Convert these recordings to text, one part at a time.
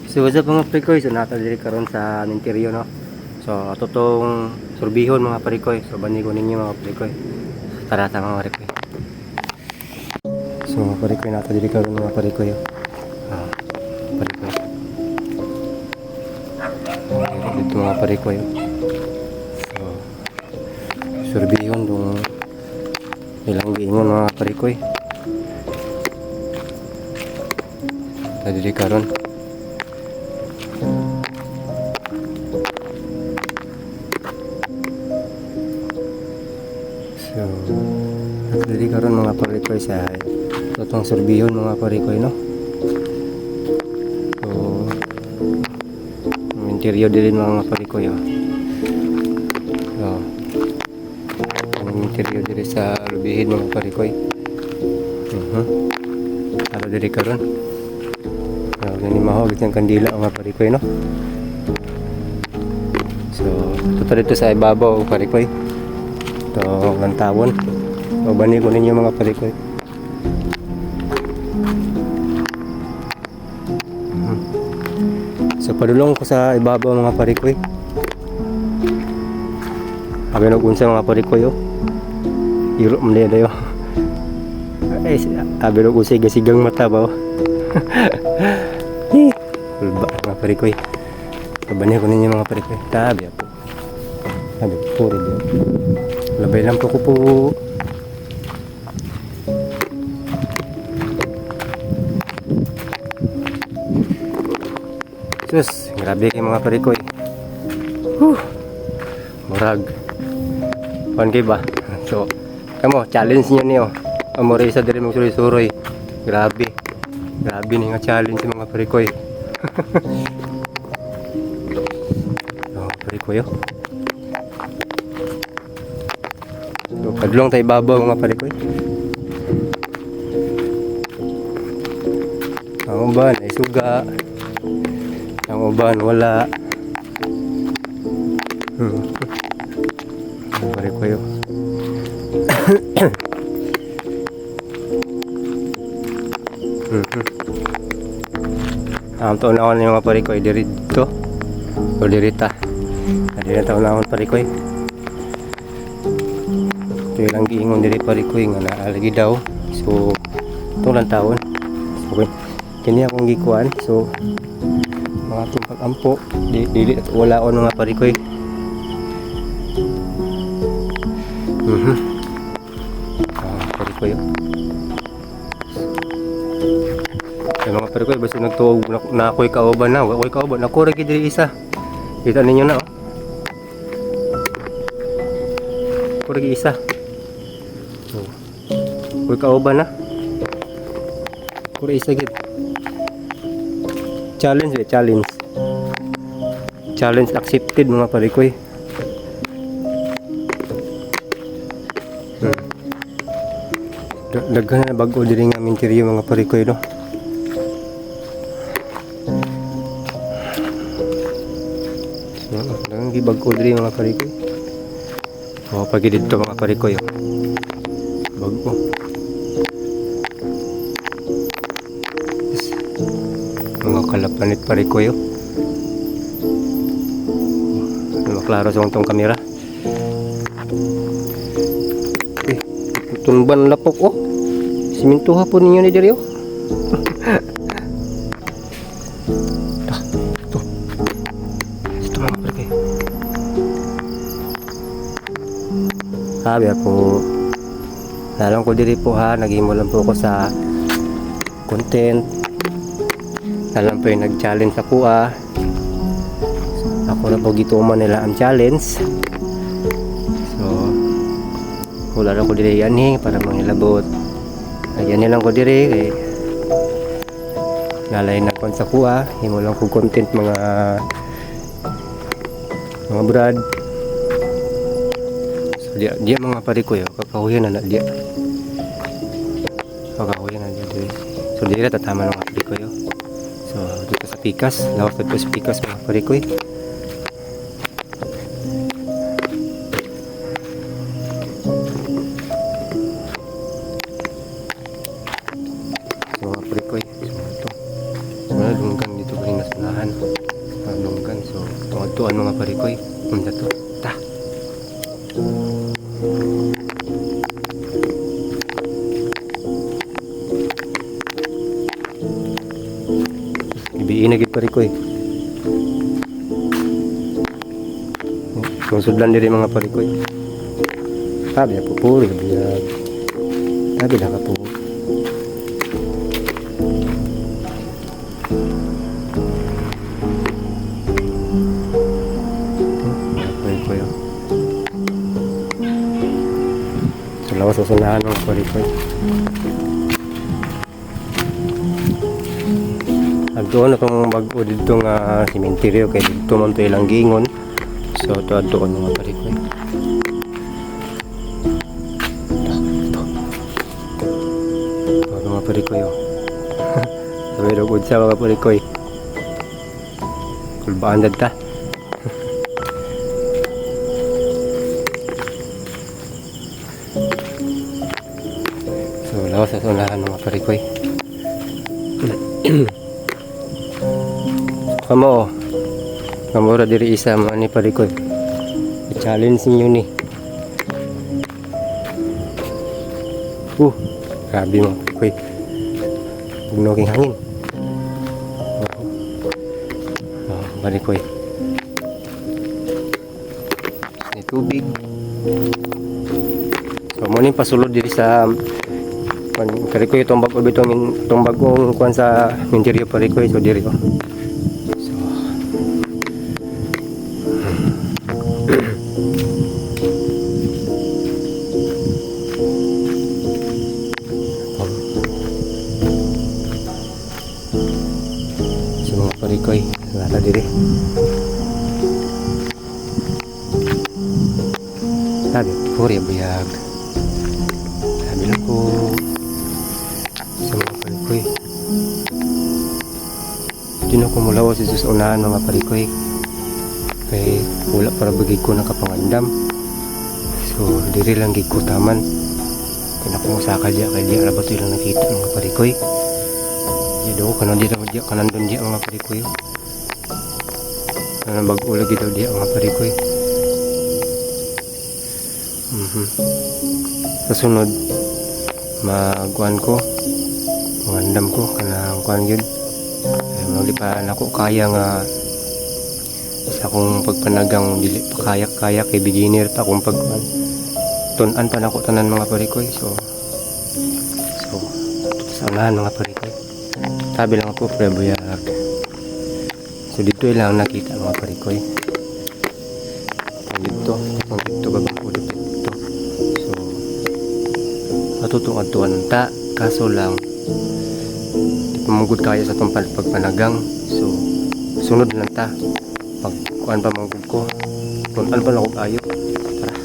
So what's up mga parikoy, so nata diri karon sa interior no. So totong surbihon mga parikoy. So bani ko ninyo mga parikoy. Tara ta mga parikoy. So mga parikoy nata diri karon mga parikoy. Parikoy. Dito mga parikoy. So surbihon dong ilang giingon mga parikoy. Ta diri karon. So, dili karon mga parikoy sa totong surbihon mga parikoy no. So, ang interior din mga parikoy oh. So, ang interior din sa lubihin mga parikoy. Ano dili karon? So, gani mahog ang kandila mga parikoy no. So, tuto dito sa ibabaw parikoy. Ito ang tawon. So bani ko ninyo mga parikoy. So padulong ko sa ibabaw mga parikoy. Abi unsa mga parikoy oh. Iro man dayo. Ay abi unsa sigang mata ba oh. Ulba mga parikoy. So bani ko ninyo mga parikoy. Tabi ako. Abi po rin. Labay lang po ko po. Sus, grabe kayo mga parikoy. Murag. Kuan kay ba? So, kamo challenge niyo niyo. Amore sa diri mong suroy-suroy. Grabe. Grabe ni nga challenge mga parikoy. Oh, parikoy oh. So, padulong tayo babaw mga parikoy. Ang uban ay suga. Ang uban wala. Ang parikoy oh. Ang taon na ako ng mga parikoy diri dito. O dirita. Diri na taon na ako parikoy. Ito lang giingon diri parikoy nga naalagi daw. So ito lang taon. So kini akong gikuan. So mga itong pag-ampo dili at walaon mga parikoy. Parikoy kaya mga parikoy basta nagtuog na ako'y kauban na. Ako'y kauban ako rin diri isa. Kita ninyo na oh. Ako rin isa. Ako'y kauban na. Ako rin isa gid. Challenge eh, challenge. Challenge accepted mga parikoy. Daghan na bago diri nga interior mga parikoy no. Daghan gi bago diri mga parikoy. Oh, pagi dito mga parikoy oh. Bago. Mga kalapanit parikoy oh. Klaro sa untong kamera. Tunban lapok oh. Siminto hapon ninyo ni diri oh. Ito. Ito mga parikoy. Sabi ako nalang ko diri po ha. Naghimo lang po ako sa content. Nalang po yung nag-challenge ako ah. Ako na po gituman nila ang challenge. So wala na ko diri yaning para mangilabot. Ayan nilang ko diri kay nalay na kon sa kuha. Himo lang ko content mga brad. So dia mga parikoy kakahuyan na dia. Kakahuyan na dia diri. So diri tatama ng mga parikoy. So dito sa pikas, lawas dito sa pikas mga parikoy. Mga parikoy. So ito. Wala dunggan dito rin unahan nunggan. So tuwan mga parikoy unta to ta. Ibiin na gid parikoy. Sudlan diri mga parikoy. Sabi ako puri biya. Sabi na ka po. Parikoy. Sa lawas sa sunahan mga parikoy. Doon akong bago dito nga simenteryo kay dito man to ilang gingon. So doon mga parikoy. Mga parikoy oh. Sabi daw sa mga parikoy. Kulbaan dagta. So lawas sa unahan mga parikoy. Kamo kamura diri isa mga ni parikoy. I-challenge niyo ni. Grabe mga parikoy. Bugnoking hangin. Parikoy. May tubig. So mo ni pasulod diri sa parikoy itong bagong kuan sa interior parikoy. So diri ko. Parikoy, nata diri. Sabi, puri buyag. Sabi lang ko sa mga parikoy. Di na ko mulawas sa unahan mga parikoy. Kaya wala para bagay ko nakapangandam. So, diri lang gig ko taman. Kaya na ko masakal diya kaya diya rabato ilang nakita mga parikoy. Do kanon di daw dia kanan dun dia mga parikoy. Kanan bag-o lagi daw dia mga parikoy. Kasunod magkuan ko mangandam ko kanang kuan gyud. Muli pa nako kaya nga sa akong pagpanagang dili pa kaya kay beginner pa akong pagkuan. Tun-an pa nako tanan mga parikoy. So sa unahan mga parikoy. Sabi lang po buyag. So dito lang nakita mga parikoy. Dito babang po dito. So matutungad-tuan ta kaso lang di pamugod kaya sa itong pagpanagang. So sunod lang ta pagkuan pa manggod ko tunan pa lang ako kayo. Tara.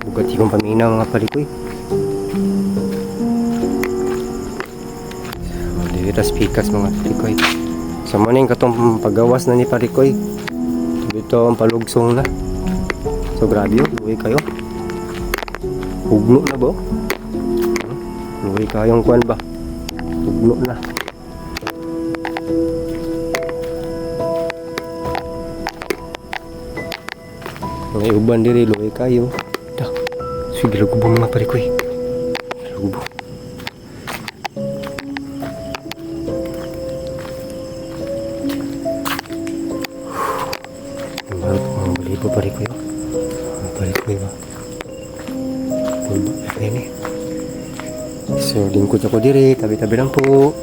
Bugat ikong paminaw mga parikoy. Dito pikas mga parikoy. Sa morning katong paggawas na ni parikoy. Dito ang palugsong na. So grabe yun. Luwi kayo. Hugno na ba? Luwi kayong kuan ba? Hugno na. Mga uban diri luwi kayo. Sige lagubo mga parikoy. Lagubo. Mga balibo parikoy. Mga parikoy ba? Pulba. Ayan eh. So lingkod ako diri. Tabi-tabi lang po.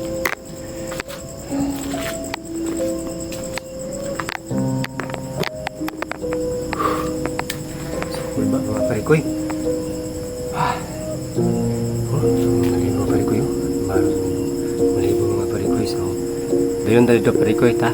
So pulba mga parikoy. Malibo parikoy yun. Malibo mga parikoy. So dayon dito parikoy ta.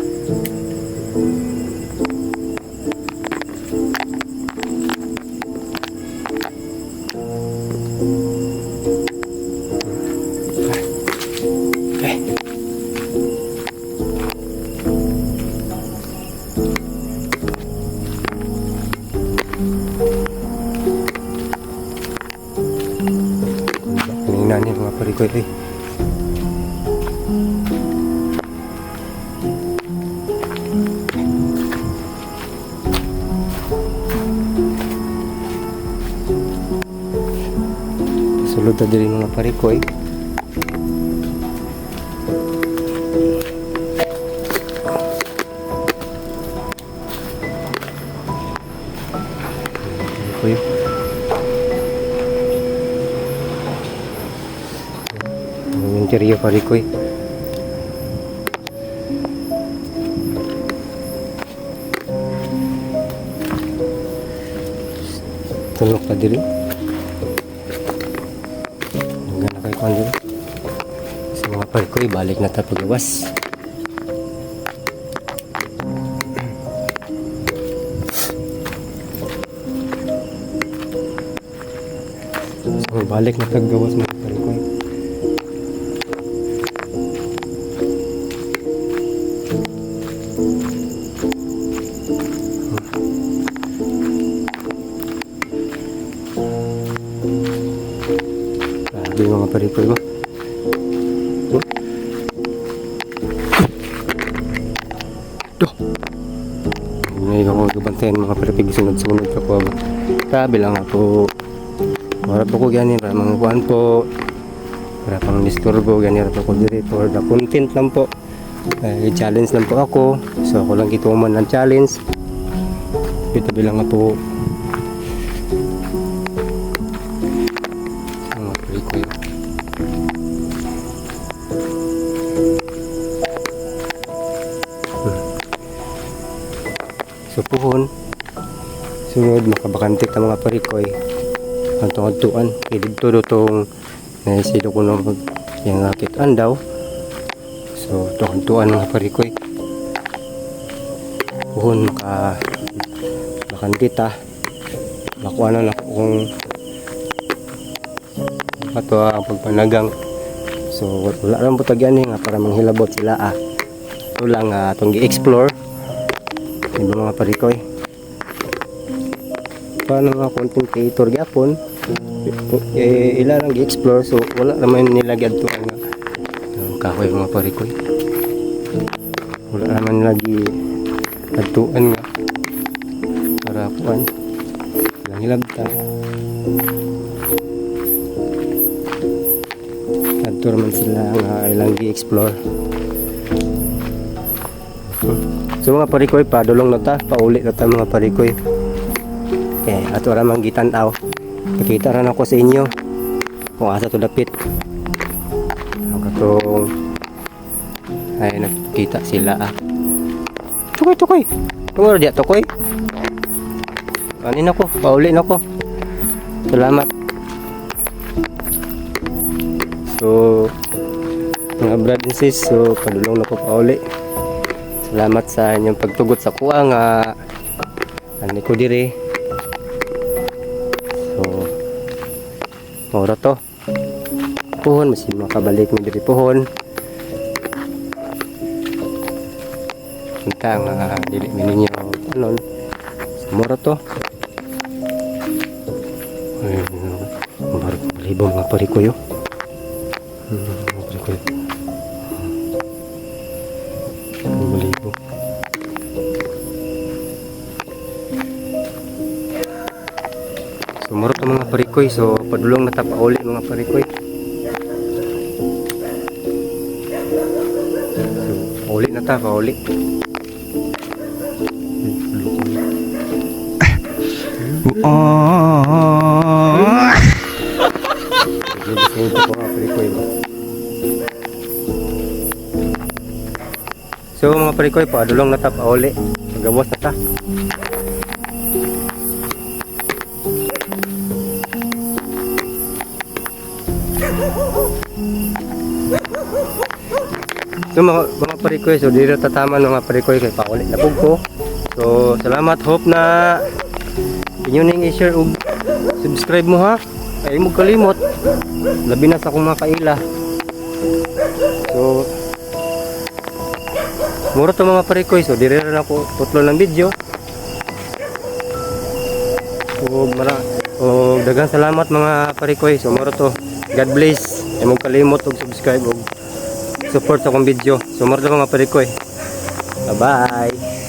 parikoy eh. Sulod na din mga parikoy. Parikoy. Ang interior parikoy. Tulok pa diri. Hanggang na kayo pa diri. Sa mga parikoy, balik na tayo pagawas. So, balik na tayo pagawas mga parikoy. Grabe mga parikoy mo. Duh! Ngayon ako gabantayan mga parikoy. Sunod-sunod ako. Grabe lang ako. Para po ko ganyan. Para mga kuhan po. Para pang disturbo. Ganyan po ko diri. For the content lang po. I-challenge lang po ako. So ako lang kituman ng challenge. Tabi lang ako. Mga parikoy. So puhon sunod makabakante ta mga parikoy ang tungod-tuan dito dutong naisido ko na mag yung kitaan daw. So tungod-tuan mga parikoy puhon makabakante ta makuha na lang kung ato ang pagpanagang. So wala lang po tagyan nga para manghilabot sila ito lang itong gi-explore. Diba mga parikoy? Paano mga content creator gyapon? Ila lang gi-explore so wala naman nilagyan to nga kahoy mga parikoy. Wala naman lagi adtuan nga para kuan lang hilabta. Adto man sila nga ilang gi-explore. So mga parikoy, padulong na ta, paulit na ta mga parikoy. Okay, ato ramang gitanaw. Nakita rin ako sa inyo kung asa to dapit. Ang katong ay nakita sila Tukoy. Tungod diya tukoy. Kanin ako, paulit na ako. Salamat. So mga brad and sis, so padulong na ko paulit. Salamat sa inyong pagtugot sa kuha nga ani ko diri. So ora to puhon mas makabalik mo diri puhon kita nga dili ninyo anon mura to ay libong mga parikoy parikoy malibo. So mura to mga parikoy, so padulong na ta pauli mga parikoy. So pauli na ta pauli. So mga parikoy, padulong na ta pauli. Magawas na ta. So mga parikoy, so dito tataman mga parikoy kay paulit na ko. So salamat, hope na inyo ning i-share ug subscribe mo ha. Ay mo kalimot. Labi na sa akong mga kaila. So mura to mga parikoy, so diri ra ako tutlo ng video. O daghang salamat mga parikoy, so mura to. God bless. Imong kalimot og subscribe og support sa akong video. Sumar sa mga pare ko eh. Bye-bye.